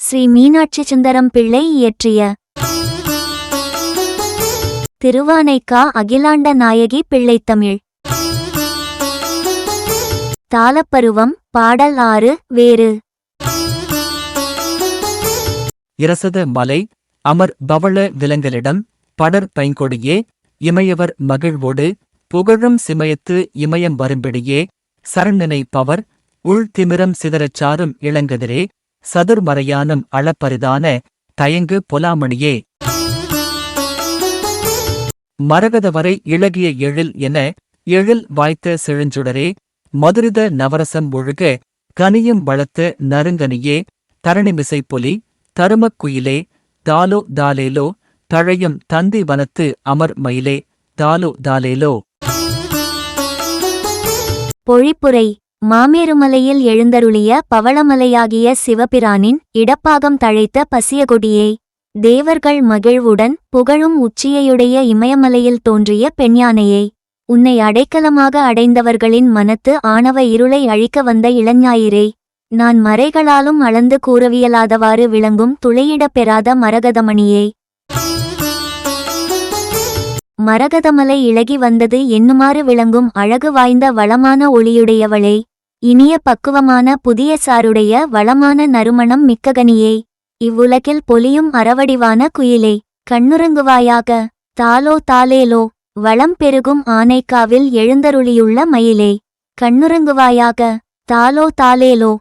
ஸ்ரீ மீனாட்சி சுந்தரம் பிள்ளை இயற்றிய திருவானைக்கா அகிலாண்ட நாயகி பிள்ளைத்தமிழ். தாளப்பருவம். பாடல் 6. வேறு. இரசத மலை அமர் பவள விலங்கலிடம் படர் பைங்கொடியே இமையவர் மகிழ்வோடு புகழும் சிமயத்து இமயம் வரும்பிடியே சரண்நினை பவர் உள் திமிரம் சிதறச் சாரும் இளங்கதிரே சதுர்மறையானும் அளப்பரிதான தயங்கு பொலாமணியே மரகதவரை இளகிய எழில் என எழில் வாய்த்த செழுஞ்சுடரே மதுரித நவரசம் ஒழுக கனியும் வளர்த்த நறுங்கனியே தரணிமிசை பொலி தருமக்குயிலே தாலோ தாலேலோ தழையும் தந்தி வனத்து அமர் மயிலே தாலோ தாலேலோ. பொழிப்புரை. மாமேருமலையில் எழுந்தருளிய பவளமலையாகிய சிவபிரானின் இடப்பாகம் தழைத்த பசியகொடியே தேவர்கள் மகிழ்வுடன் புகழும் உச்சியையுடைய இமயமலையில் தோன்றிய பெண்யானையே உன்னை அடைக்கலமாக அடைந்தவர்களின் மனத்து ஆணவ இருளை அழிக்க வந்த இளஞாயிரே நான் மறைகளாலும் அளந்து கூறவியலாதவாறு விளங்கும் துளையிடப் பெறாத மரகதமணியே மரகதமலை இளகி வந்தது என்னுமாறு விளங்கும் அழகு வாய்ந்த வளமான ஒளியுடையவளே இனிய பக்குவமான புதிய சாருடைய வளமான நறுமணம் மிக்ககனியே இவ்வுலகில் பொலியும் அறவடிவான குயிலே கண்ணுறங்குவாயாக தாலோ தாலேலோ வளம் பெருகும் ஆனைக்காவில் எழுந்தருளியுள்ள மயிலே கண்ணுறங்குவாயாக தாலோ தாலேலோ